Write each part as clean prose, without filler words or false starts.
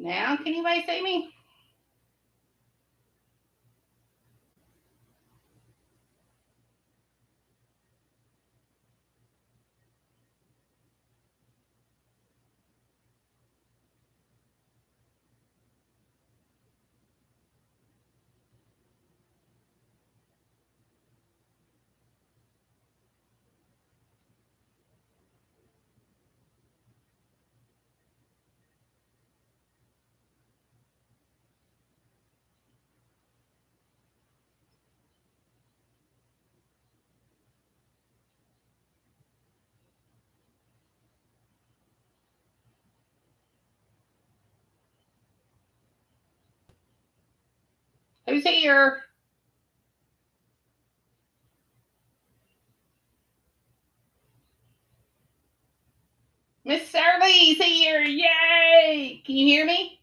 Now, can anybody see me? Who's here? Miss Shirley's here. Yay! Can you hear me?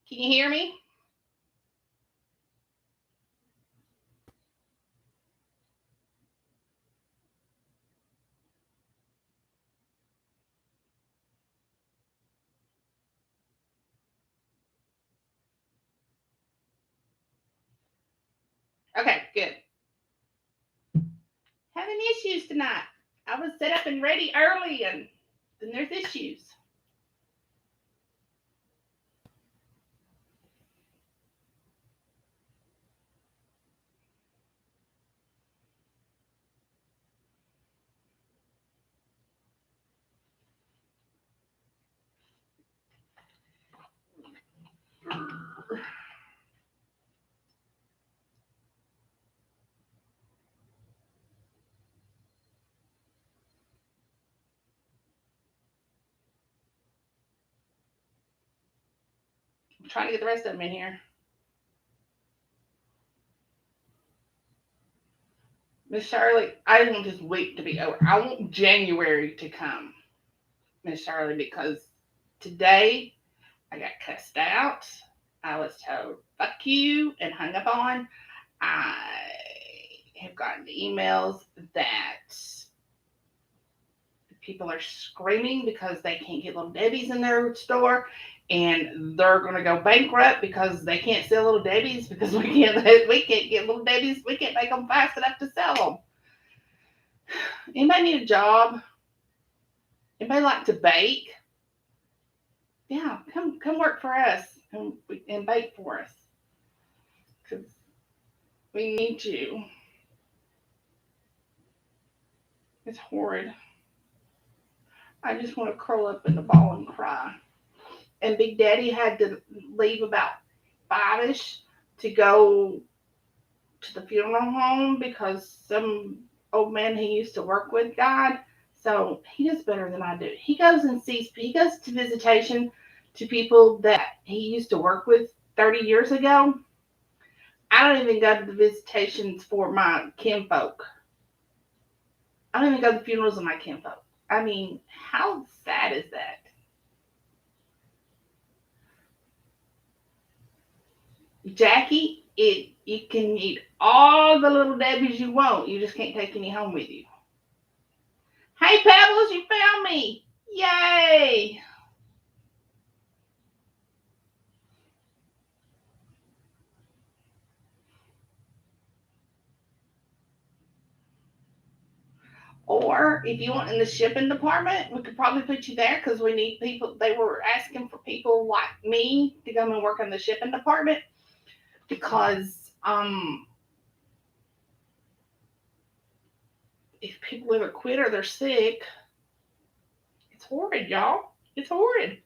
Can you hear me? Okay, good. Having issues tonight. I was set up and ready early, and then there's issues. I'm trying to get the rest of them in here. Miss Shirley, I want this week to be over. I want January to come, Miss Shirley, because today I got cussed out. I was told fuck you and hung up on. I have gotten emails that people are screaming because they can't get Little Debbie's in their store, and they're going to go bankrupt because they can't sell Little Debbie's because we can't get Little Debbie's. We can't make them fast enough to sell them. Anybody need a job? Anybody like to bake? Yeah, come work for us and bake for us because we need you. It's horrid. I just want to curl up in the ball and cry. And Big Daddy had to leave about 5ish to go to the funeral home because some old man he used to work with died. So he does better than I do. He goes to visitation to people that he used to work with 30 years ago. I don't even go to the visitations for my kinfolk. I don't even go to the funerals of my kinfolk. I mean, how sad is that? Jackie, you can eat all the Little Debbies you want. You just can't take any home with you. Hey, Pebbles, you found me. Yay. Or if you want in the shipping department, we could probably put you there because we need people. They were asking for people like me to come and work in the shipping department because if people ever quit or they're sick, it's horrid, y'all. It's horrid.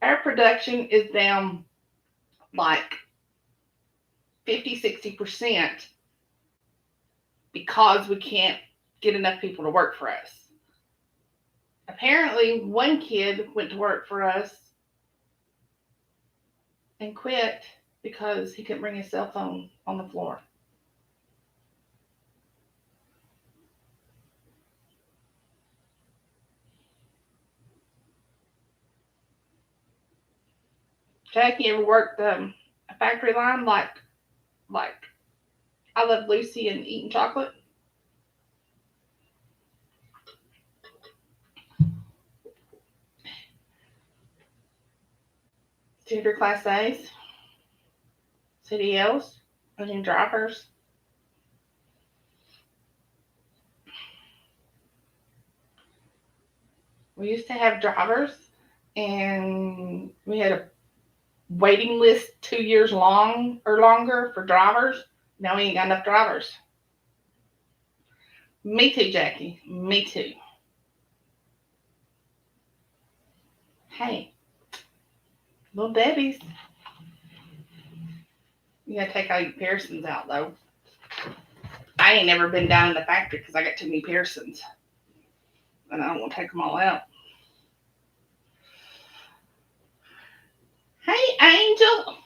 Our production is down like 50-60% because we can't get enough people to work for us. Apparently, one kid went to work for us and quit because he couldn't bring his cell phone on the floor. Jackie ever worked a factory line like I Love Lucy and Eating Chocolate? Standard Class A's, CDLs, and new drivers. We used to have drivers, and we had a waiting list 2 years long or longer for drivers. Now we ain't got enough drivers. Me too, Jackie. Me too. Hey, little Debbie's. You gotta take all your piercings out though. I ain't never been down in the factory because I got too many piercings, and I don't want to take them all out. Hey, Angel.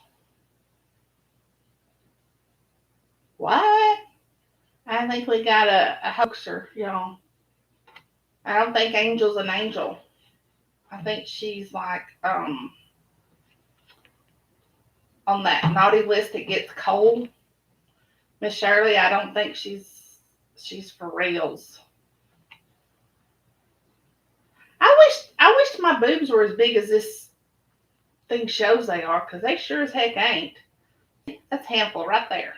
What? I think we got a hoaxer, y'all. I don't think Angel's an angel. I think she's like on that naughty list that gets cold. Miss Shirley, I don't think she's for reals. I wish my boobs were as big as this thing shows they are, because they sure as heck ain't. That's a handful right there.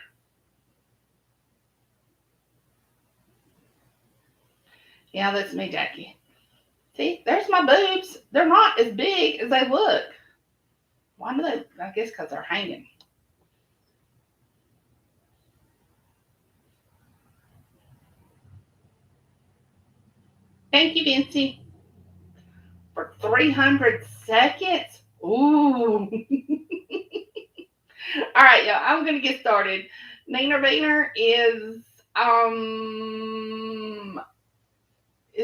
Yeah, that's me, Jackie. See, there's my boobs. They're not as big as they look. Why do they? I guess because they're hanging. Thank you, Vincy, for 300 seconds. Ooh. All right, y'all. I'm gonna get started. Neener Beaner is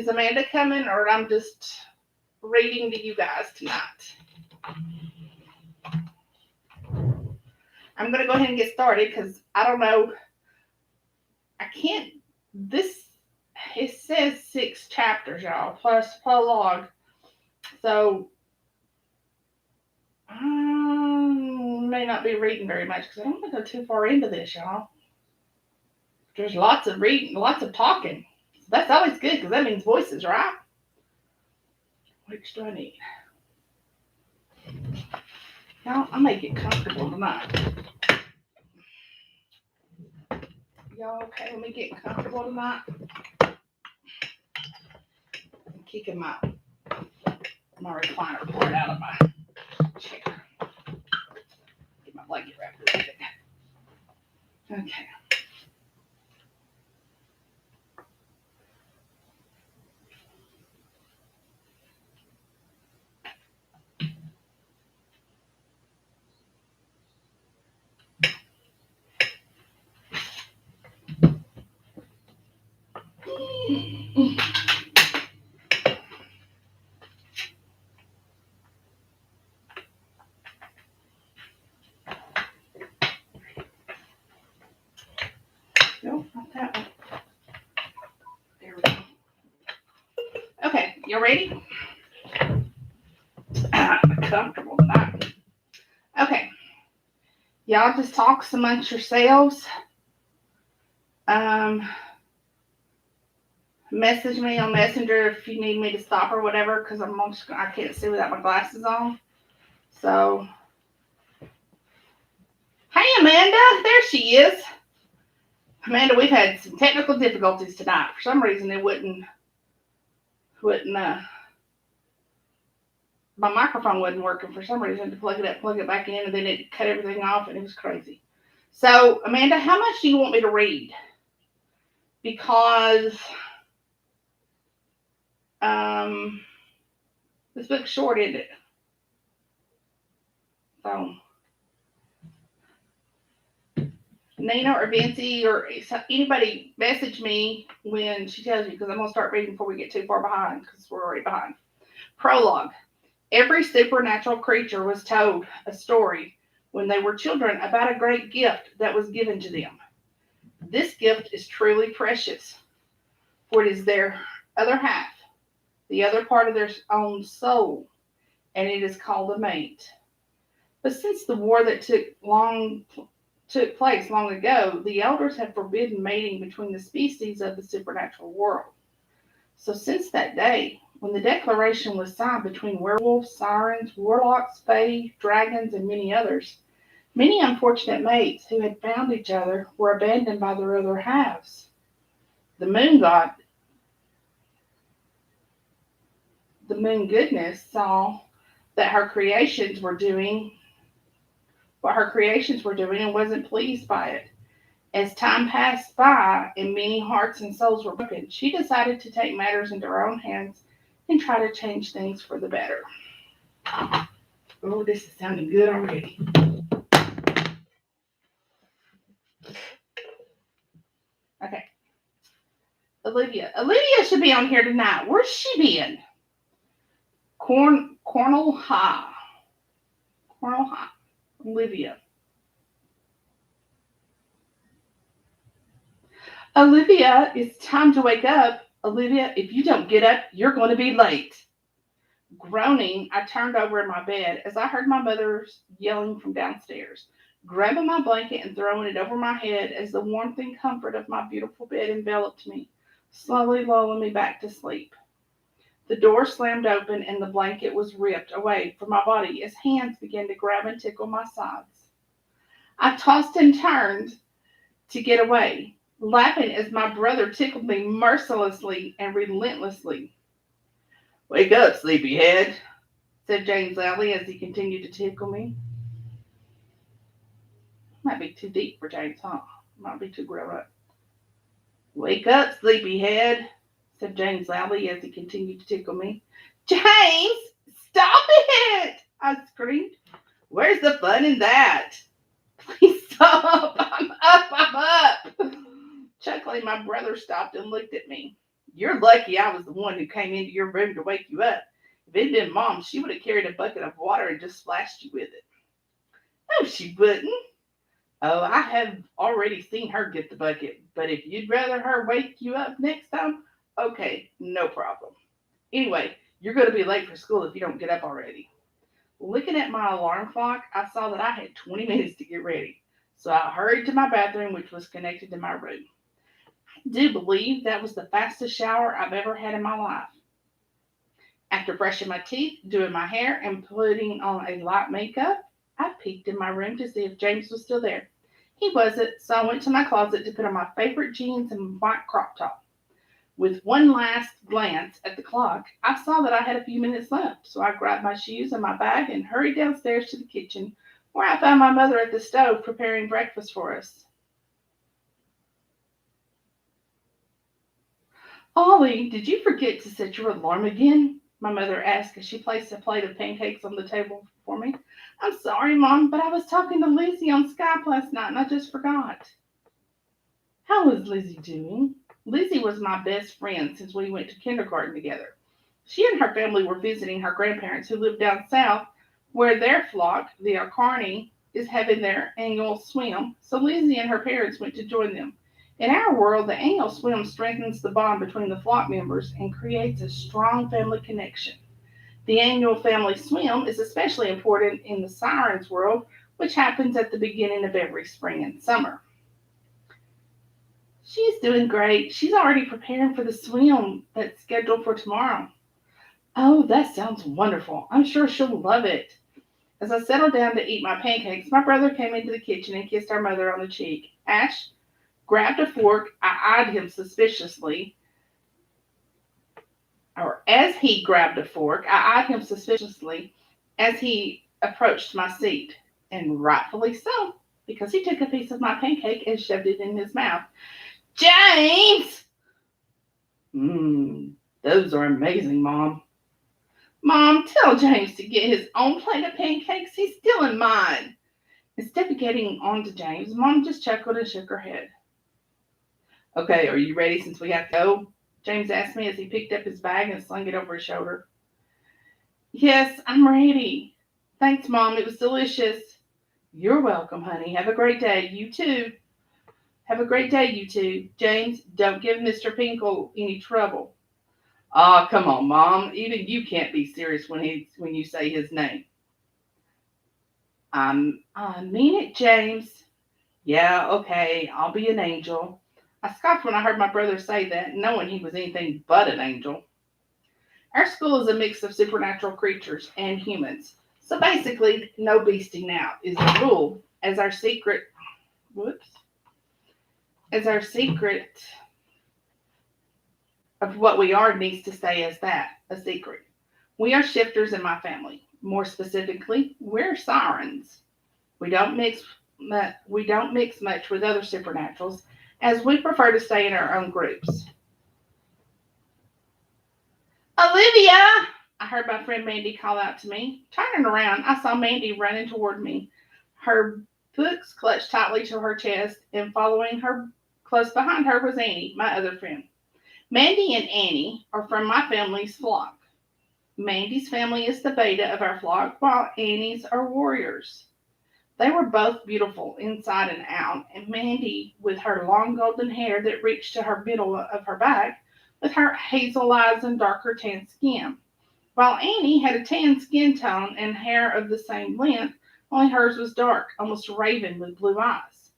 Amanda coming, or I'm just reading to you guys tonight? I'm gonna go ahead and get started because I don't know. I can't. This it says 6 chapters, y'all, plus prologue. So I may not be reading very much because I don't want to go too far into this, y'all. There's lots of reading, lots of talking. That's always good because that means voices, right? Which do I need? Y'all, I may get comfortable tonight. Y'all okay? Let me get comfortable tonight. I'm kicking my recliner part out of my chair. Get my blanket wrapped around it. Okay. Nope, not that one. There we go. Okay, you ready? Comfortable tonight. Okay. Y'all just talk amongst yourselves. Message me on Messenger if you need me to stop or whatever, because I can't see without my glasses on. So, hey Amanda, there she is. Amanda, we've had some technical difficulties tonight. For some reason, it wouldn't. My microphone wasn't working for some reason. To plug it up, plug it back in, and then it cut everything off, and it was crazy. So, Amanda, how much do you want me to read? Because this book's short, isn't it? So, Nina or Vincy or anybody message me when she tells you, because I'm going to start reading before we get too far behind, because we're already behind. Prologue. Every supernatural creature was told a story when they were children about a great gift that was given to them. This gift is truly precious, for it is their other half, the other part of their own soul, and it is called a mate. But since the war that took place long ago, the elders have forbidden mating between the species of the supernatural world. So since that day, When the declaration was signed between werewolves, sirens, warlocks, fae, dragons, and many others, many unfortunate mates who had found each other were abandoned by their other halves. The moon god, the moon goddess, saw that her creations were doing what her creations were doing and wasn't pleased by it. As time passed by and many hearts and souls were broken, she decided to take matters into her own hands and try to change things for the better. Oh, this is sounding good already. Okay. Olivia should be on here tonight. Where's she been? Cornell High. Cornell High. Olivia. Olivia, it's time to wake up. Olivia, if you don't get up, you're going to be late. Groaning, I turned over in my bed as I heard my mother yelling from downstairs, grabbing my blanket and throwing it over my head as the warmth and comfort of my beautiful bed enveloped me, slowly lulling me back to sleep. The door slammed open and the blanket was ripped away from my body as hands began to grab and tickle my sides. I tossed and turned to get away, laughing as my brother tickled me mercilessly and relentlessly. "Wake up, sleepyhead," said James loudly as he continued to tickle me. Might be too deep for James, huh? Might be too grown up. "Wake up, sleepyhead," said James loudly as he continued to tickle me. "James, stop it!" I screamed. "Where's the fun in that?" "Please stop. I'm up. Chuckling, my brother stopped and looked at me. "You're lucky I was the one who came into your room to wake you up. If it had been Mom, she would have carried a bucket of water and just splashed you with it." "No, she wouldn't." "Oh, I have already seen her get the bucket, but if you'd rather her wake you up next time, okay, no problem. Anyway, you're going to be late for school if you don't get up already." Looking at my alarm clock, I saw that I had 20 minutes to get ready, so I hurried to my bathroom, which was connected to my room. I do believe that was the fastest shower I've ever had in my life. After brushing my teeth, doing my hair, and putting on a light makeup, I peeked in my room to see if James was still there. He wasn't, so I went to my closet to put on my favorite jeans and white crop top. With one last glance at the clock, I saw that I had a few minutes left, so I grabbed my shoes and my bag and hurried downstairs to the kitchen, where I found my mother at the stove preparing breakfast for us. "Ollie, did you forget to set your alarm again?" my mother asked as she placed a plate of pancakes on the table for me. "I'm sorry, Mom, but I was talking to Lizzie on Skype last night and I just forgot." "How is Lizzie doing?" Lizzie was my best friend since we went to kindergarten together. She and her family were visiting her grandparents who lived down south, where their flock, the Arcarney, is having their annual swim, so Lizzie and her parents went to join them. In our world, the annual swim strengthens the bond between the flock members and creates a strong family connection. The annual family swim is especially important in the Siren's world, which happens at the beginning of every spring and summer. "She's doing great. She's already preparing for the swim that's scheduled for tomorrow." "Oh, that sounds wonderful. I'm sure she'll love it." As I settled down to eat my pancakes, my brother came into the kitchen and kissed our mother on the cheek. Ash grabbed a fork. I eyed him suspiciously. Or as he grabbed a fork, I eyed him suspiciously as he approached my seat. And rightfully so, because he took a piece of my pancake and shoved it in his mouth. "James!" Those are amazing, Mom." "Mom, tell James to get his own plate of pancakes. He's stealing mine." Instead of getting on to James, Mom just chuckled and shook her head. "Okay, are you ready since we have to go?" James asked me as he picked up his bag and slung it over his shoulder. "Yes, I'm ready. Thanks, Mom. It was delicious." "You're welcome, honey. Have a great day. You too." "Have a great day, you two. James, don't give Mr. Pinkle any trouble." "Aw, come on, Mom. Even you can't be serious when you say his name." I mean it, James." "Yeah, okay. I'll be an angel." I scoffed when I heard my brother say that, knowing he was anything but an angel. Our school is a mix of supernatural creatures and humans. So basically, no beasting out is the rule, as our secret, whoops, as our secret of what we are needs to stay as that, a secret. We are shifters in my family. More specifically, we're sirens. We don't mix much with other supernaturals, as we prefer to stay in our own groups. Olivia! I heard my friend Mandy call out to me. Turning around, I saw Mandy running toward me, her books clutched tightly to her chest, and following her close behind her was Annie, my other friend. Mandy and Annie are from my family's flock. Mandy's family is the beta of our flock, while Annie's are warriors. They were both beautiful inside and out, and Mandy, with her long golden hair that reached to her middle of her back, with her hazel eyes and darker tan skin, while Annie had a tan skin tone and hair of the same length, only hers was dark, almost raven with blue eyes.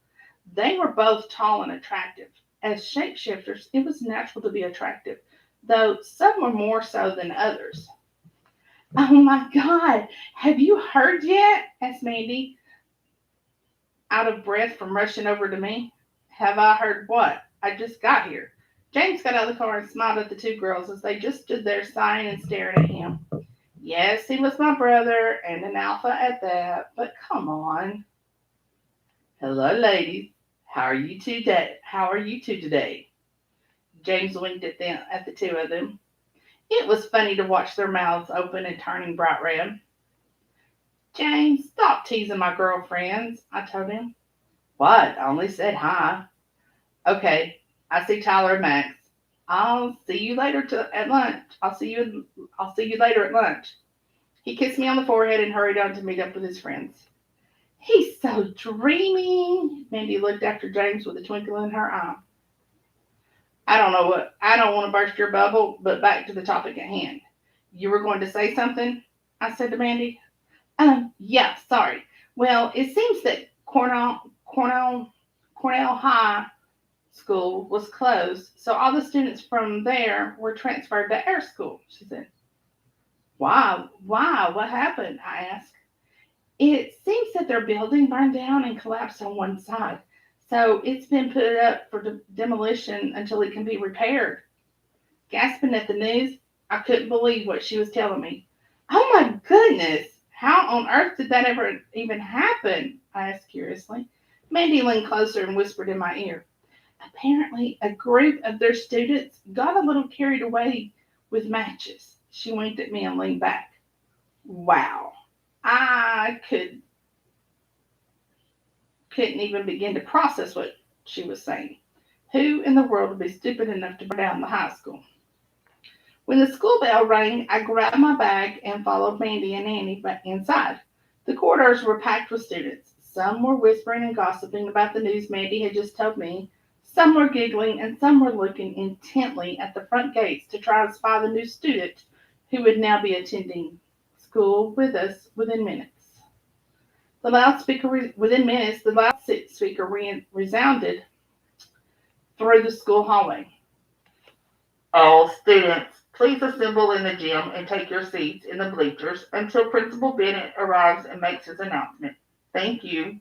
They were both tall and attractive. As shapeshifters, it was natural to be attractive, though some were more so than others. Oh my God, have you heard yet? Asked Mandy, out of breath from rushing over to me. Have I heard what? I just got here. James got out of the car and smiled at the two girls as they just stood there sighing and staring at him. Yes, he was my brother and an alpha at that, but come on. Hello, ladies. How are you two today? James winked at them, at the two of them. It was funny to watch their mouths open and turning bright red. James, stop teasing my girlfriends, I told him. What? I only said hi. Okay, I see Tyler and Max. I'll see you later at lunch. I'll see you later at lunch. He kissed me on the forehead and hurried on to meet up with his friends. He's so dreamy. Mandy looked after James with a twinkle in her eye. I don't want to burst your bubble, but back to the topic at hand. You were going to say something? I said to Mandy. Yeah, sorry. Well, it seems that Cornell High School was closed, so all the students from there were transferred to our school, she said. Why? What happened? I asked. It seems that their building burned down and collapsed on one side, so it's been put up for demolition until it can be repaired. Gasping at the news, I couldn't believe what she was telling me. Oh my goodness! How on earth did that ever even happen? I asked curiously. Mandy leaned closer and whispered in my ear. Apparently, a group of their students got a little carried away with matches. She winked at me and leaned back. Wow. I couldn't even begin to process what she was saying. Who in the world would be stupid enough to burn down the high school? When the school bell rang, I grabbed my bag and followed Mandy and Annie back inside. The corridors were packed with students. Some were whispering and gossiping about the news Mandy had just told me. Some were giggling, and some were looking intently at the front gates to try to spy the new student who would now be attending school with us within minutes. The loudspeaker resounded through the school hallway. All students, please assemble in the gym and take your seats in the bleachers until Principal Bennett arrives and makes his announcement. Thank you.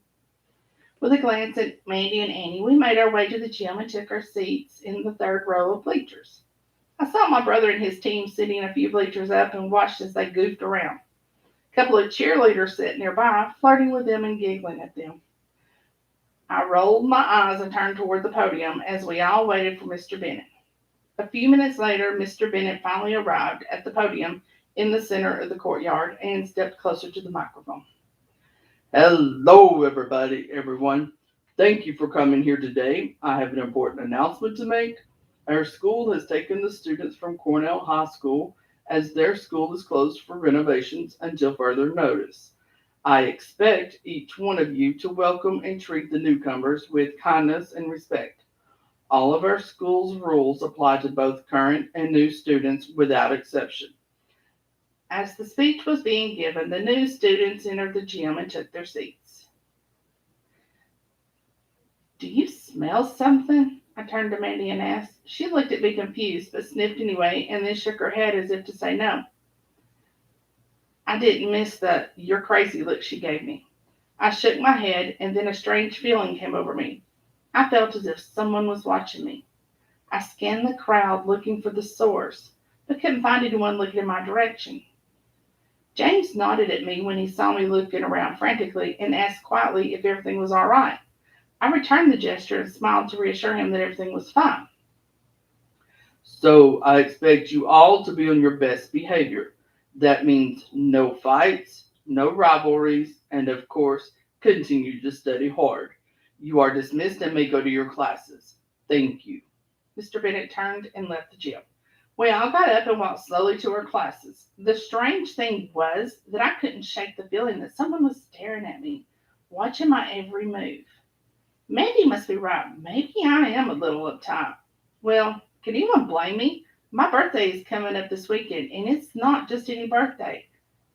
With a glance at Mandy and Annie, we made our way to the gym and took our seats in the third row of bleachers. I saw my brother and his team sitting a few bleachers up and watched as they goofed around. A couple of cheerleaders sat nearby, flirting with them and giggling at them. I rolled my eyes and turned toward the podium as we all waited for Mr. Bennett. A few minutes later, Mr. Bennett finally arrived at the podium in the center of the courtyard and stepped closer to the microphone. Hello, everyone. Thank you for coming here today. I have an important announcement to make. Our school has taken the students from Cornell High School as their school is closed for renovations until further notice. I expect each one of you to welcome and treat the newcomers with kindness and respect. All of our school's rules apply to both current and new students without exception. As the speech was being given, the new students entered the gym and took their seats. Do you smell something? I turned to Mandy and asked. She looked at me confused, but sniffed anyway, and then shook her head as if to say no. I didn't miss the "you're crazy" look she gave me. I shook my head, and then a strange feeling came over me. I felt as if someone was watching me. I scanned the crowd looking for the source, but couldn't find anyone looking in my direction. James nodded at me when he saw me looking around frantically and asked quietly if everything was all right. I returned the gesture and smiled to reassure him that everything was fine. So I expect you all to be on your best behavior. That means no fights, no rivalries, and of course, continue to study hard. You are dismissed and may go to your classes. Thank you. Mr. Bennett turned and left the gym. We all got up and walked slowly to our classes. The strange thing was that I couldn't shake the feeling that someone was staring at me, watching my every move. Mandy must be right. Maybe I am a little uptight. Well, can anyone blame me? My birthday is coming up this weekend, and it's not just any birthday.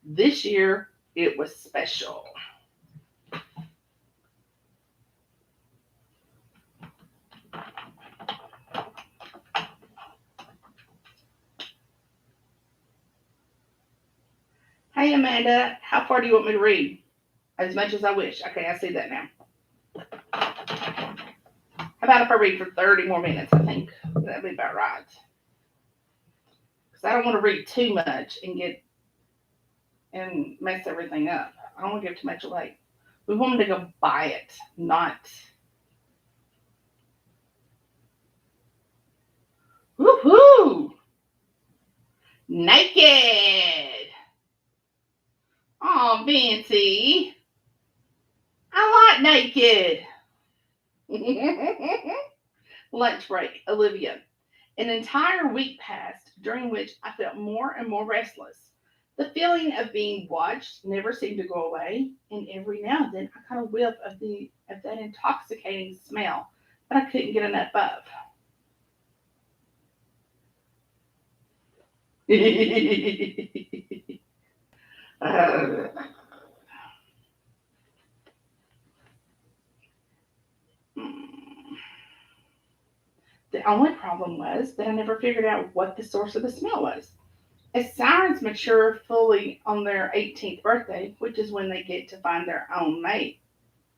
This year, it was special. Hey, Amanda, how far do you want me to read? As much as I wish. Okay, I see that now. How about if I read for 30 more minutes? I think that'd be about right. Because I don't want to read too much and mess everything up. I don't want to give too much away. We want them to go buy it, not. Woohoo! Naked! Oh, Fancy. I like naked. Lunch break, Olivia. An entire week passed, during which I felt more and more restless. The feeling of being watched never seemed to go away, and every now and then I caught a whiff of that intoxicating smell that I couldn't get enough of. Uh, the only problem was that I never figured out what the source of the smell was. As sirens mature fully on their 18th birthday, which is when they get to find their own mate,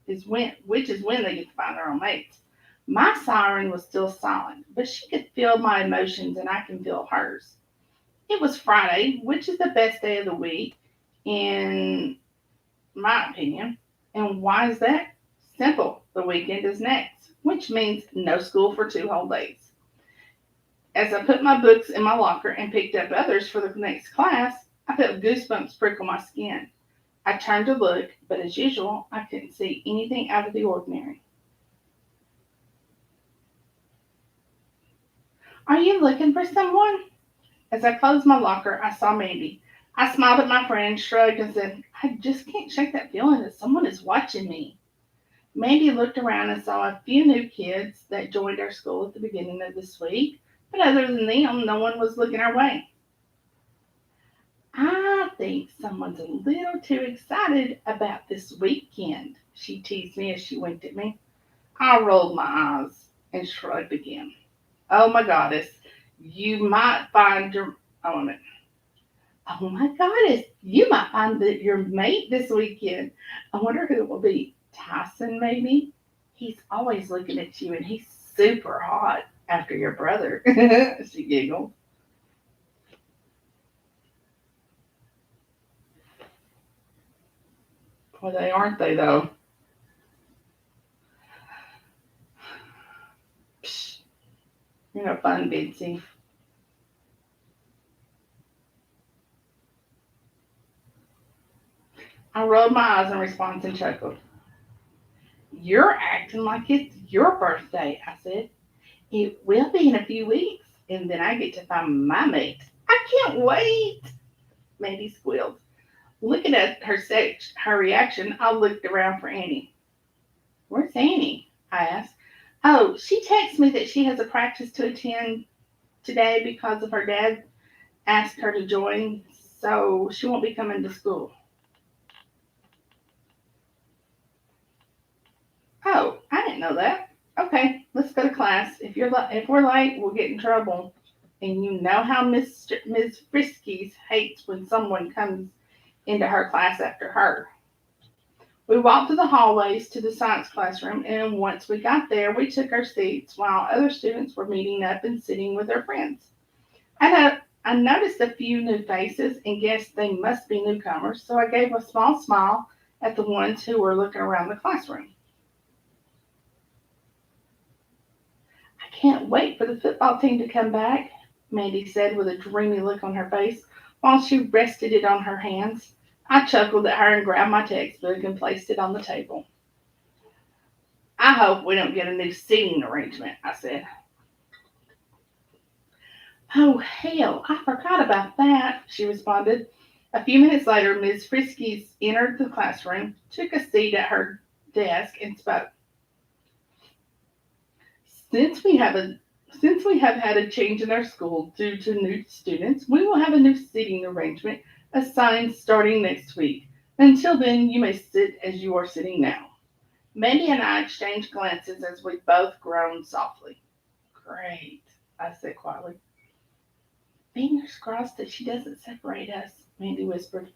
which is when they get to find their own mates. My siren was still silent, but she could feel my emotions and I can feel hers. It was Friday, which is the best day of the week, in my opinion. And why is that? Simple. The weekend is next, which means no school for 2 whole days. As I put my books in my locker and picked up others for the next class, I felt goosebumps prickle my skin. I turned to look, but as usual, I couldn't see anything out of the ordinary. Are you looking for someone? As I closed my locker, I saw Mandy. I smiled at my friend, shrugged, and said, I just can't shake that feeling that someone is watching me. Mandy looked around and saw a few new kids that joined our school at the beginning of this week, but other than them, no one was looking our way. I think someone's a little too excited about this weekend, she teased me as she winked at me. I rolled my eyes and shrugged again. Oh my goddess, you might find your. Oh, wait a minute. Oh my goddess, you might find your mate this weekend. I wonder who it will be. Tyson, maybe? He's always looking at you and he's super hot after your brother. She giggled. Well, they aren't they, though? Psh, you're no fun, Bitsy. I rolled my eyes in response and chuckled. You're acting like it's your birthday, I said. It will be in a few weeks, and then I get to find my mate. I can't wait, Mandy squealed. Looking at her reaction, I looked around for Annie. Where's Annie? I asked. Oh, she texted me that she has a practice to attend today because of her dad asked her to join, so she won't be coming to school. Oh, I didn't know that. Okay. let's go to class. If we're late, we'll get in trouble. And you know how Miss Friskies hates when someone comes into her class after her. We walked through the hallways to the science classroom, and once we got there, we took our seats while other students were meeting up and sitting with their friends. I noticed a few new faces and guessed they must be newcomers, so I gave a small smile at the ones who were looking around the classroom. I can't wait for the football team to come back, Mandy said with a dreamy look on her face while she rested it on her hands. I chuckled at her and grabbed my textbook and placed it on the table. I hope we don't get a new seating arrangement, I said. Oh, hell, I forgot about that, she responded. A few minutes later, Miss Friskies entered the classroom, took a seat at her desk, and spoke. Since we have a since we have had a change in our school due to new students, we will have a new seating arrangement assigned starting next week. Until then, you may sit as you are sitting now. Mandy and I exchanged glances as we both groaned softly. Great, I said quietly. Fingers crossed that she doesn't separate us, Mandy whispered.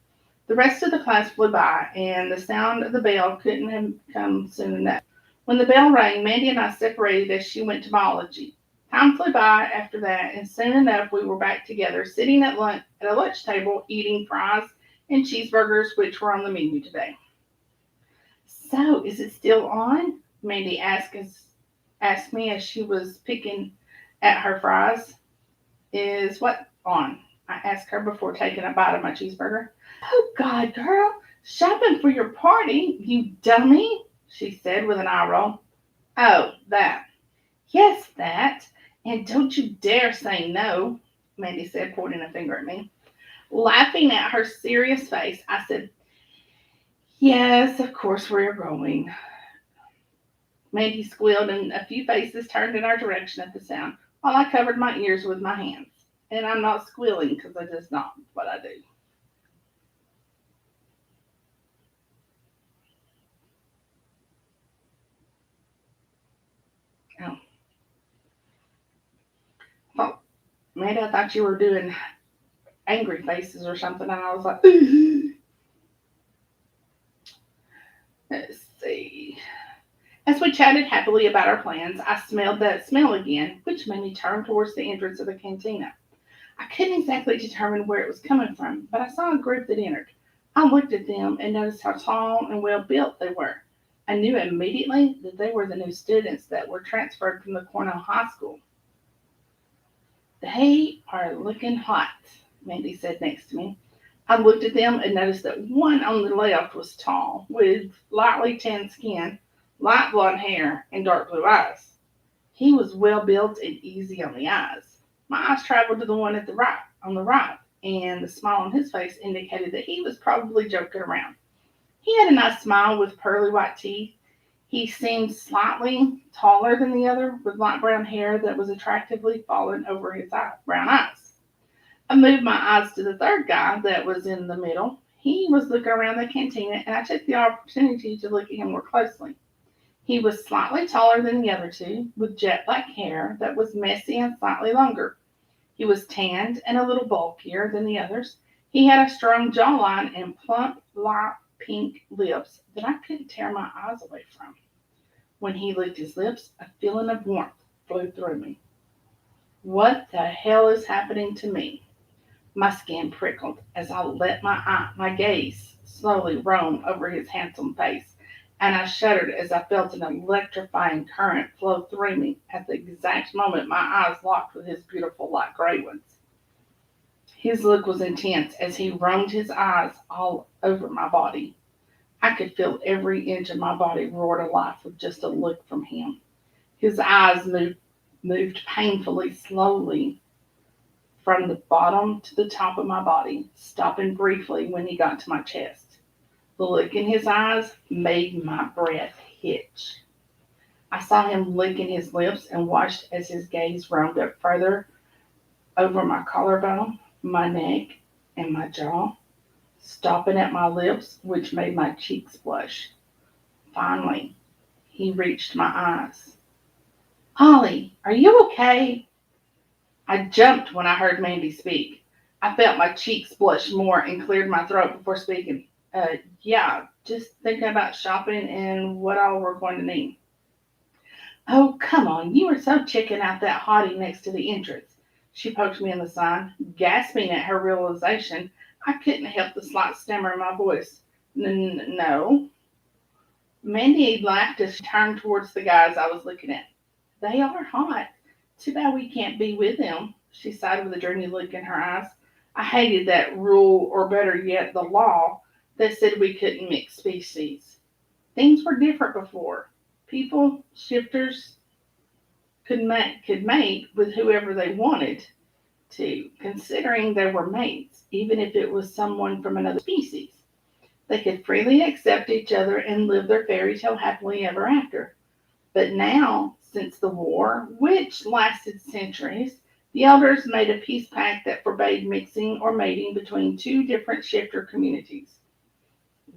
The rest of the class flew by, and the sound of the bell couldn't have come soon enough. When the bell rang, Mandy and I separated as she went to biology. Time flew by after that, and soon enough we were back together, sitting at a lunch table, eating fries and cheeseburgers, which were on the menu today. So, is it still on? Mandy asked me as she was picking at her fries. Is what on? I asked her before taking a bite of my cheeseburger. Oh, God, girl, shopping for your party, you dummy, she said with an eye roll. Oh, that. Yes, that. And don't you dare say no, Mandy said, pointing a finger at me. Laughing at her serious face, I said, yes, of course we're going. Mandy squealed, and a few faces turned in our direction at the sound, while I covered my ears with my hands. And I'm not squealing because I just not what I do. Oh, oh, Mandy, I thought you were doing angry faces or something, and I was like, let's see. As we chatted happily about our plans, I smelled that smell again, which made me turn towards the entrance of the cantina. I couldn't exactly determine where it was coming from, but I saw a group that entered. I looked at them and noticed how tall and well built they were. I knew immediately that they were the new students that were transferred from the Cornell High School. They are looking hot, Mandy said next to me. I looked at them and noticed that one on the left was tall, with lightly tanned skin, light blonde hair, and dark blue eyes. He was well built and easy on the eyes. My eyes traveled to the one on the right, and the smile on his face indicated that he was probably joking around. He had a nice smile with pearly white teeth. He seemed slightly taller than the other, with light brown hair that was attractively falling over his brown eyes. I moved my eyes to the third guy that was in the middle. He was looking around the cantina, and I took the opportunity to look at him more closely. He was slightly taller than the other two, with jet black hair that was messy and slightly longer. He was tanned and a little bulkier than the others. He had a strong jawline and plump, light pink lips that I couldn't tear my eyes away from. When he licked his lips, a feeling of warmth flew through me. What the hell is happening to me? My skin prickled as I let my gaze slowly roam over his handsome face, and I shuddered as I felt an electrifying current flow through me at the exact moment my eyes locked with his beautiful light gray ones. His look was intense as he roamed his eyes all over my body. I could feel every inch of my body roar to life with just a look from him. His eyes moved painfully slowly from the bottom to the top of my body, stopping briefly when he got to my chest. The look in his eyes made my breath hitch. I saw him licking his lips and watched as his gaze roamed up further over my collarbone, my neck, and my jaw, stopping at my lips, which made my cheeks blush. Finally, he reached my eyes. Ollie, are you okay? I jumped when I heard Mandy speak. I felt my cheeks blush more and cleared my throat before speaking. Yeah, just thinking about shopping and what all we're going to need. Oh, come on, you were so checking out that hottie next to the entrance. She poked me in the side, gasping at her realization. I couldn't help the slight stammer in my voice. No. Mandy laughed as she turned towards the guys I was looking at. They are hot. Too bad we can't be with them, she sighed with a dreamy look in her eyes. I hated that rule, or better yet, the law that said we couldn't mix species. Things were different before. People, shifters, could mate with whoever they wanted to, considering they were mates, even if it was someone from another species. They could freely accept each other and live their fairy tale happily ever after. But now, since the war, which lasted centuries, the elders made a peace pact that forbade mixing or mating between two different shifter communities.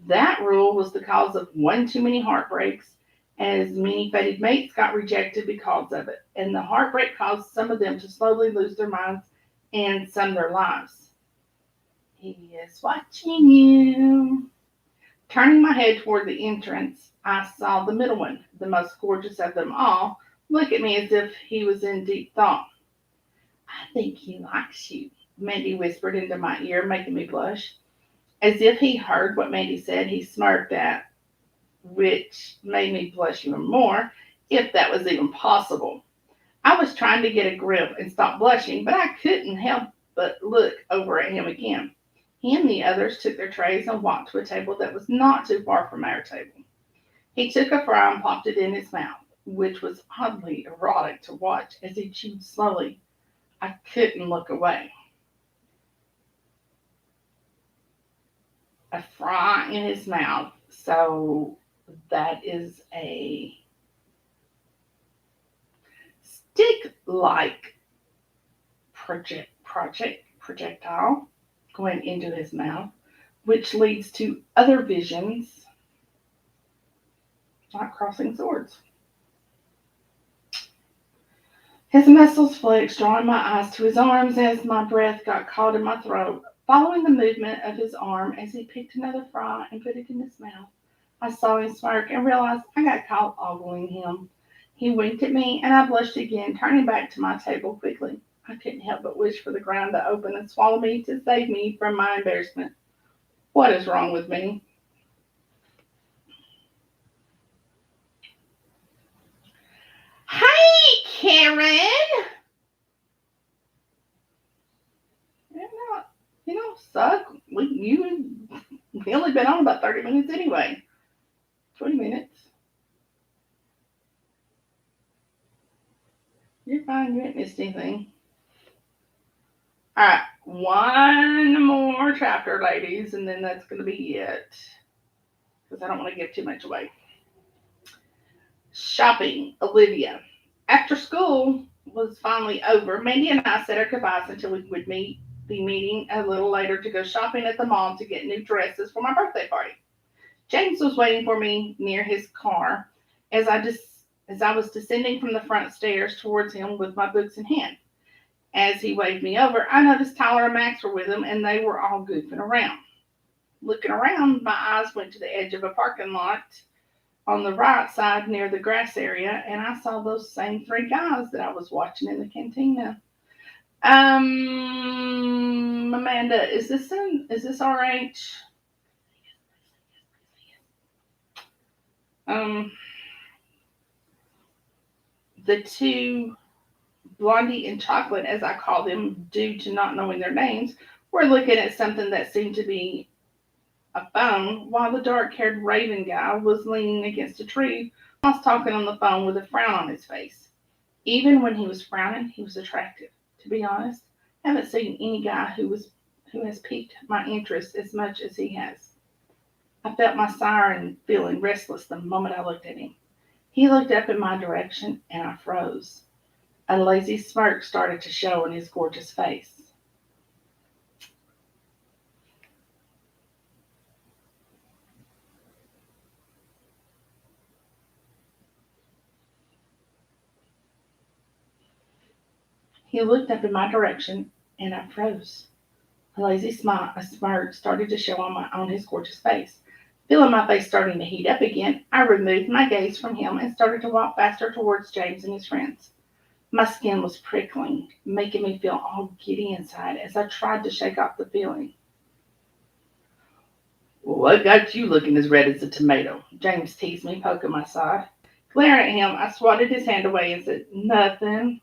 That rule was the cause of one too many heartbreaks, as many fated mates got rejected because of it, and the heartbreak caused some of them to slowly lose their minds and some their lives. He is watching you. Turning my head toward the entrance, I saw the middle one, the most gorgeous of them all, look at me as if he was in deep thought. I think he likes you, Mandy whispered into my ear, making me blush. As if he heard what Mandy said, he smirked at, which made me blush even more, if that was even possible. I was trying to get a grip and stop blushing, but I couldn't help but look over at him again. He and the others took their trays and walked to a table that was not too far from our table. He took a fry and popped it in his mouth, which was oddly erotic to watch as he chewed slowly. I couldn't look away. A fry in his mouth, so that is a stick-like projectile going into his mouth, which leads to other visions, like crossing swords. His muscles flexed, drawing my eyes to his arms as my breath got caught in my throat. Following the movement of his arm as he picked another fry and put it in his mouth, I saw him smirk and realized I got caught ogling him. He winked at me and I blushed again, turning back to my table quickly. I couldn't help but wish for the ground to open and swallow me to save me from my embarrassment. What is wrong with me? Hey, Karen! You know, suck. We only been on about 30 minutes anyway. 20 minutes. You're fine. You ain't missed anything. All right. One more chapter, ladies, and then that's going to be it. Because I don't want to give too much away. Shopping, Olivia. After school was finally over, Mandy and I said our goodbyes until we would be meeting a little later to go shopping at the mall to get new dresses for my birthday party. James was waiting for me near his car as I was descending from the front stairs towards him with my books in hand. As he waved me over, I noticed Tyler and Max were with him, and they were all goofing around. Looking around, my eyes went to the edge of a parking lot on the right side near the grass area, and I saw those same three guys that I was watching in the cantina. Amanda, is this RH? Um, the two Blondie and Chocolate, as I call them, due to not knowing their names, were looking at something that seemed to be a phone, while the dark-haired Raven guy was leaning against a tree. I was talking on the phone with a frown on his face. Even when he was frowning, he was attractive. To be honest, I haven't seen any guy who has piqued my interest as much as he has. I felt my siren feeling restless the moment I looked at him. He looked up in my direction, and I froze. A lazy smirk started to show in his gorgeous face. He looked up in my direction, and I froze. A lazy smile, a smirk started to show on his gorgeous face. Feeling my face starting to heat up again, I removed my gaze from him and started to walk faster towards James and his friends. My skin was prickling, making me feel all giddy inside as I tried to shake off the feeling. What got you looking as red as a tomato? James teased me, poking my side. Glaring at him, I swatted his hand away and said, "Nothing."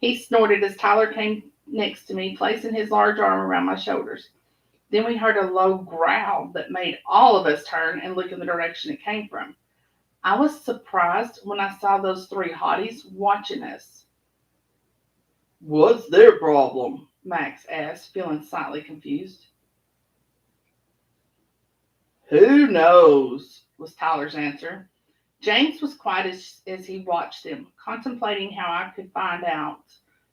He snorted as Tyler came next to me, placing his large arm around my shoulders. Then we heard a low growl that made all of us turn and look in the direction it came from. I was surprised when I saw those three hotties watching us. What's their problem? Max asked, feeling slightly confused. Who knows? Was Tyler's answer. James was quiet as he watched them, contemplating how I could find out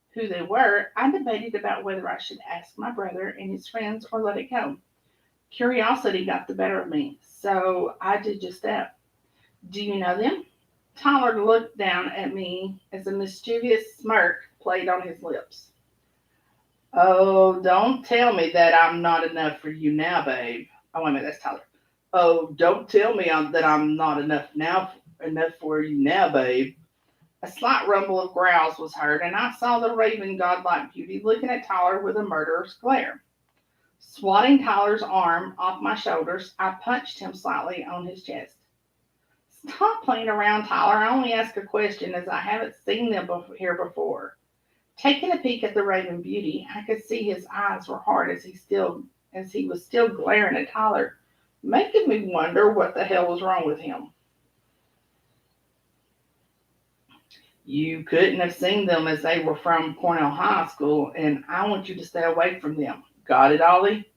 who they were. I debated about whether I should ask my brother and his friends or let it go. Curiosity got the better of me, so I did just that. "Do you know them?" Tyler looked down at me as a mischievous smirk played on his lips. Oh, don't tell me that I'm not enough for you now, babe. Oh, wait a minute, that's Tyler. Oh, don't tell me that I'm not enough for you now, babe. A slight rumble of growls was heard, and I saw the raven godlike beauty looking at Tyler with a murderous glare. Swatting Tyler's arm off my shoulders, I punched him slightly on his chest. "Stop playing around, Tyler. I only ask a question as I haven't seen them here before." Taking a peek at the raven beauty, I could see his eyes were hard as he was still glaring at Tyler, making me wonder what the hell was wrong with him. You couldn't have seen them as they were from Cornell High School, and I want you to stay away from them. Got it, Ollie?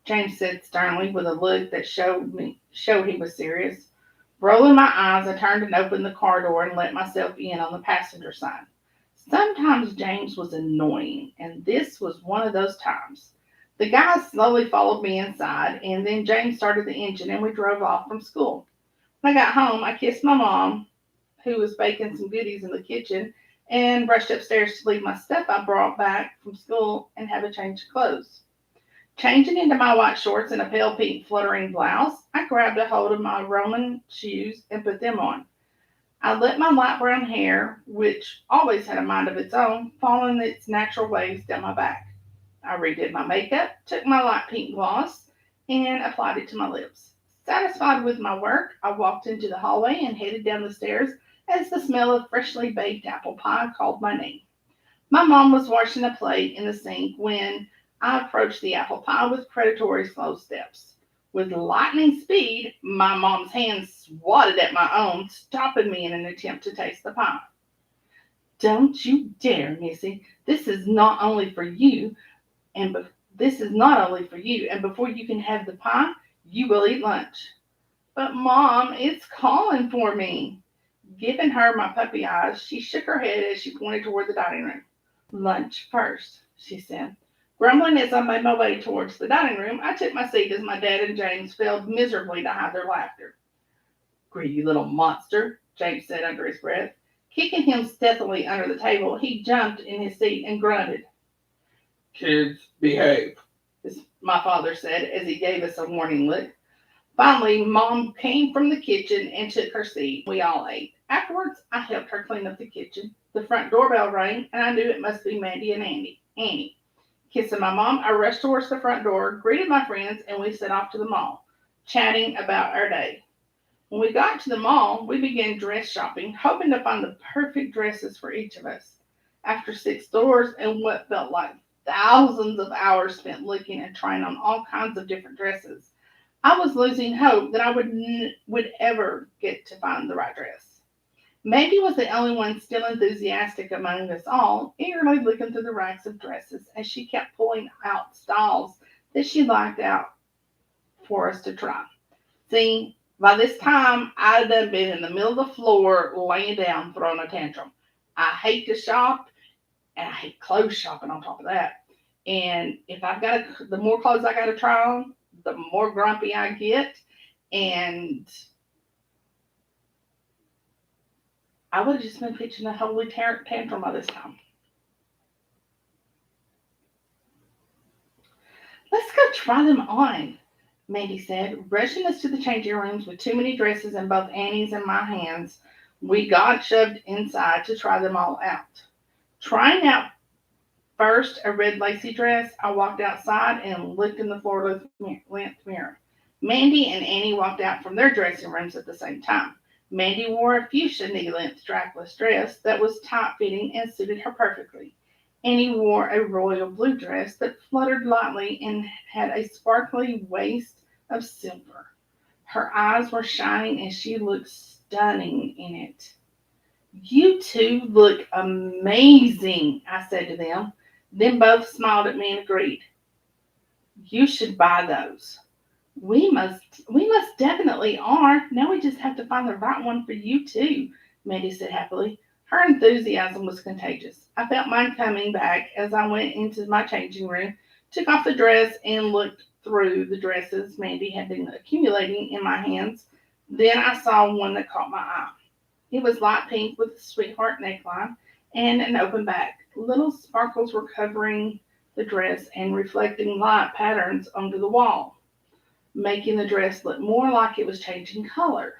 James said sternly with a look that showed he was serious. Rolling my eyes, I turned and opened the car door and let myself in on the passenger side. Sometimes James was annoying, and this was one of those times. The guys slowly followed me inside, and then James started the engine and we drove off from school. When I got home, I kissed my mom, who was baking some goodies in the kitchen, and rushed upstairs to leave my stuff I brought back from school and have a change of clothes. Changing into my white shorts and a pale pink fluttering blouse, I grabbed a hold of my Roman shoes and put them on. I let my light brown hair, which always had a mind of its own, fall in its natural waves down my back. I redid my makeup, took my light pink gloss, and applied it to my lips. Satisfied with my work, I walked into the hallway and headed down the stairs as the smell of freshly baked apple pie called my name. My mom was washing a plate in the sink when I approached the apple pie with predatory slow steps. With lightning speed, my mom's hand swatted at my own, stopping me in an attempt to taste the pie. "Don't you dare, Missy. And this is not only for you, and before you can have the pie, you will eat lunch." "But Mom, it's calling for me." Giving her my puppy eyes, she shook her head as she pointed toward the dining room. "Lunch first," she said. Grumbling as I made my way towards the dining room, I took my seat as my dad and James failed miserably to hide their laughter. "Greedy little monster," James said under his breath. Kicking him stealthily under the table, he jumped in his seat and grunted. "Kids, behave," my father said as he gave us a warning look. Finally, Mom came from the kitchen and took her seat. We all ate. Afterwards, I helped her clean up the kitchen. The front doorbell rang, and I knew it must be Mandy and Annie. Kissing my mom, I rushed towards the front door, greeted my friends, and we set off to the mall, chatting about our day. When we got to the mall, we began dress shopping, hoping to find the perfect dresses for each of us. After 6 stores and what felt like thousands of hours spent looking and trying on all kinds of different dresses, I was losing hope that I would ever get to find the right dress. Maggie was the only one still enthusiastic among us all, eagerly looking through the racks of dresses as she kept pulling out styles that she liked out for us to try. See, by this time, I'd done been in the middle of the floor, laying down, throwing a tantrum. I hate to shop, and I hate clothes shopping on top of that. And if the more clothes I got to try on, the more grumpy I get, and I would have just been pitching a holy tantrum by this time. Let's go try them on, Mandy said, rushing us to the changing rooms with too many dresses in both Annie's and my hands. We got shoved inside to try them all out. Trying out first a red lacy dress, I walked outside and looked in the floor length mirror. Mandy and Annie walked out from their dressing rooms at the same time. Mandy wore a fuchsia knee-length strapless dress that was tight-fitting and suited her perfectly. Annie wore a royal blue dress that fluttered lightly and had a sparkly waist of silver. Her eyes were shining and she looked stunning in it. You two look amazing, I said to them. Then both smiled at me and agreed. You should buy those. We must definitely are. Now we just have to find the right one for you too, Mandy said happily. Her enthusiasm was contagious. I felt mine coming back as I went into my changing room, took off the dress, and looked through the dresses Mandy had been accumulating in my hands. Then I saw one that caught my eye. It was light pink with a sweetheart neckline and an open back. Little sparkles were covering the dress and reflecting light patterns onto the wall, making the dress look more like it was changing color.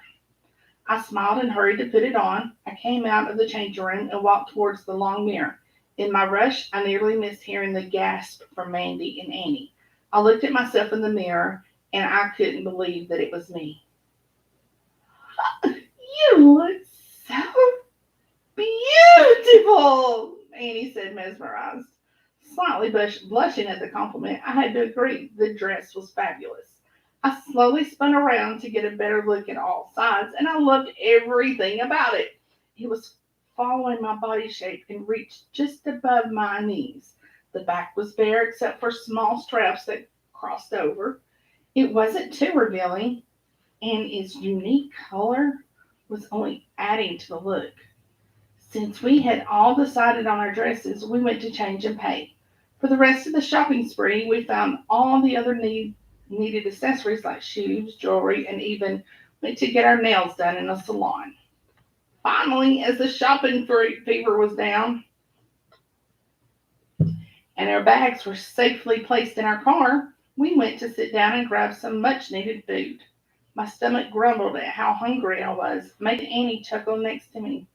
I smiled and hurried to put it on. I came out of the changing room and walked towards the long mirror. In my rush, I nearly missed hearing the gasp from Mandy and Annie. I looked at myself in the mirror and I couldn't believe that it was me. You look so beautiful, Annie said, mesmerized. Slightly blushing at the compliment, I had to agree the dress was fabulous. I slowly spun around to get a better look at all sides, and I loved everything about it. It was following my body shape and reached just above my knees. The back was bare except for small straps that crossed over. It wasn't too revealing, and its unique color was only adding to the look. Since we had all decided on our dresses, we went to change and pay. For the rest of the shopping spree, we found all the other needed accessories like shoes, jewelry, and even went to get our nails done in a salon. Finally, as the shopping fever was down and our bags were safely placed in our car, we went to sit down and grab some much needed food. My stomach grumbled at how hungry I was, making Annie chuckle next to me.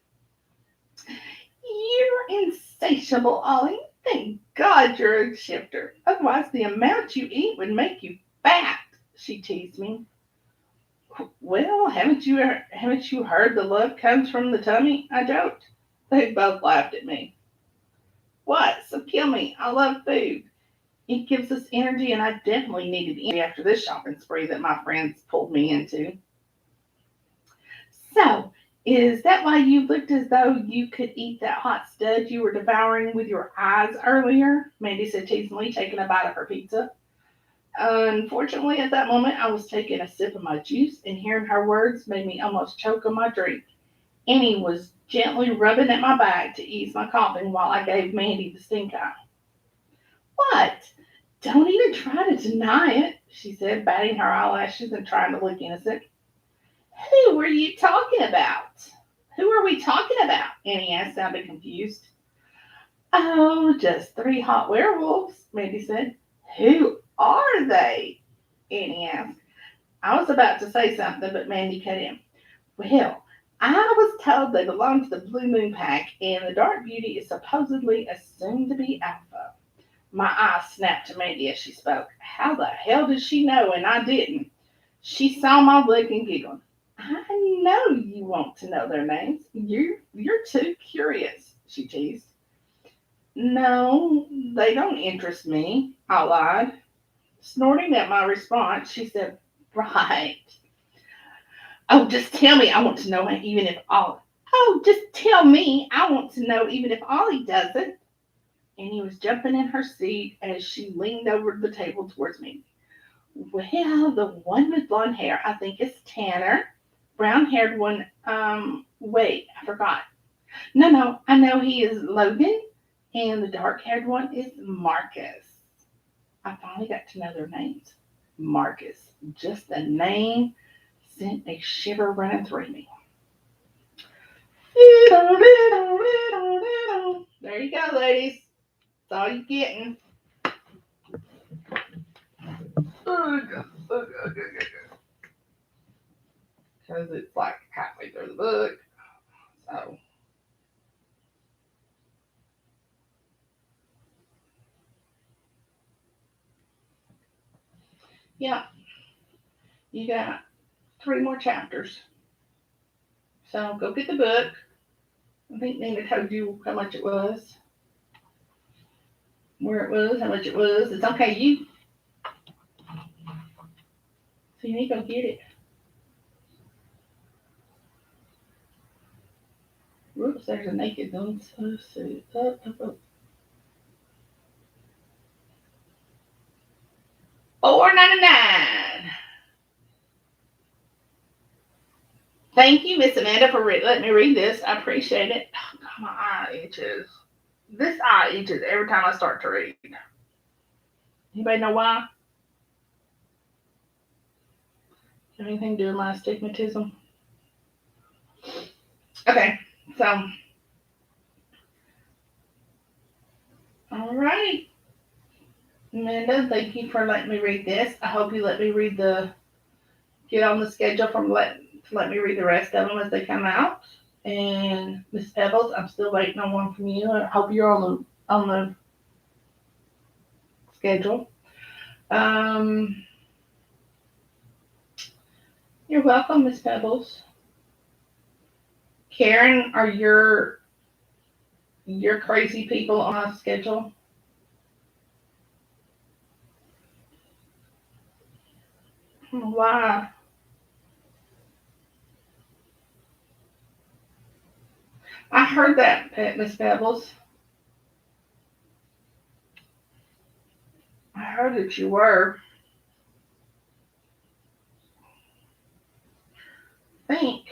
You're insatiable, Ollie. Thank God you're a shifter. Otherwise, the amount you eat would make you fat, she teased me. Well, haven't you heard the love comes from the tummy? I joked. They both laughed at me. What? So kill me. I love food. It gives us energy, and I definitely needed energy after this shopping spree that my friends pulled me into. So, is that why you looked as though you could eat that hot stud you were devouring with your eyes earlier? Mandy said teasingly, taking a bite of her pizza. Unfortunately, at that moment, I was taking a sip of my juice, and hearing her words made me almost choke on my drink. Annie was gently rubbing at my back to ease my coughing while I gave Mandy the stink eye. What? Don't even try to deny it, she said, batting her eyelashes and trying to look innocent. Who were you talking about? Who are we talking about? Annie asked, sounding confused. Oh, just three hot werewolves, Mandy said. Who are they? Annie asked. I was about to say something, but Mandy cut in. Well, I was told they belong to the Blue Moon Pack, and the Dark Beauty is supposedly a soon-to-be alpha. My eyes snapped to Mandy as she spoke. How the hell did she know and I didn't? She saw my look and giggled. I know you want to know their names. You're too curious, she teased. No, they don't interest me, I lied. Snorting at my response, she said, right. Oh, just tell me I want to know even if Ollie. Oh, just tell me I want to know even if Ollie doesn't. And he was jumping in her seat as she leaned over the table towards me. Well, the one with blonde hair, I think is Tanner. Brown haired one, wait, I forgot. No, I know he is Logan. And the dark haired one is Marcus. I finally got to know their names. Marcus. Just the name sent a shiver running through me. There you go, ladies. That's all you're getting. Because it's like halfway through the book. So, yeah, you got 3 more chapters. So go get the book. I think Nina told you how much it was, where it was, how much it was. It's okay, so you need to go get it. Whoops, there's a naked one. So let's see. Up. $4.99. Thank you, Miss Amanda, for letting me read this. I appreciate it. Oh, God, my eye itches. This eye itches every time I start to read. Anybody know why? Have anything to do with my astigmatism? Okay, so all right, Amanda, thank you for letting me read this. I hope you let me get on the schedule to let me read the rest of them as they come out. And Miss Pebbles, I'm still waiting on one from you. I hope you're on the schedule. You're welcome, Miss Pebbles. Karen, are your crazy people on my schedule? Why? I heard that, Miss Pebbles. I heard that you were. I think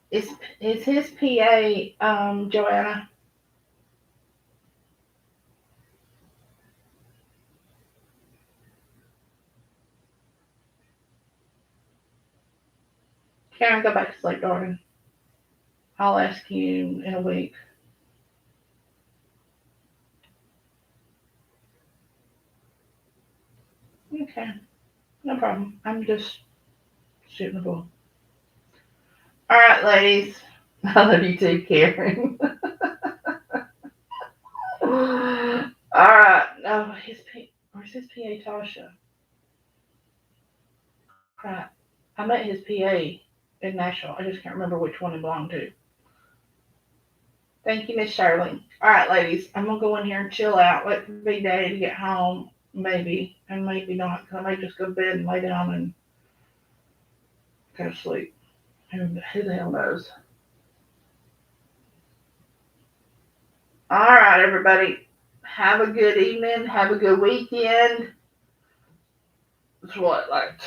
is his PA Joanna? Karen, go back to sleep, darling. I'll ask you in a week. Okay, no problem. I'm just shooting the bull. All right, ladies. I love you too, Karen. All right. No, where's his PA, Tasha? Crap. I met his PA in Nashville. I just can't remember which one he belonged to. Thank you, Miss Shirley. All right, ladies. I'm gonna go in here and chill out. Wait for Big Daddy to get home, maybe, and maybe not. Cause I might just go to bed and lay down and go to sleep. Who the hell knows? All right, everybody. Have a good evening. Have a good weekend. It's what, like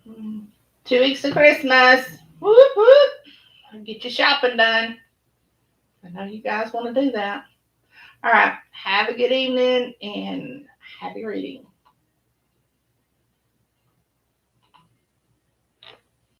2 weeks to Christmas. Whoop whoop. Get your shopping done. I know you guys want to do that. All right. Have a good evening and happy reading.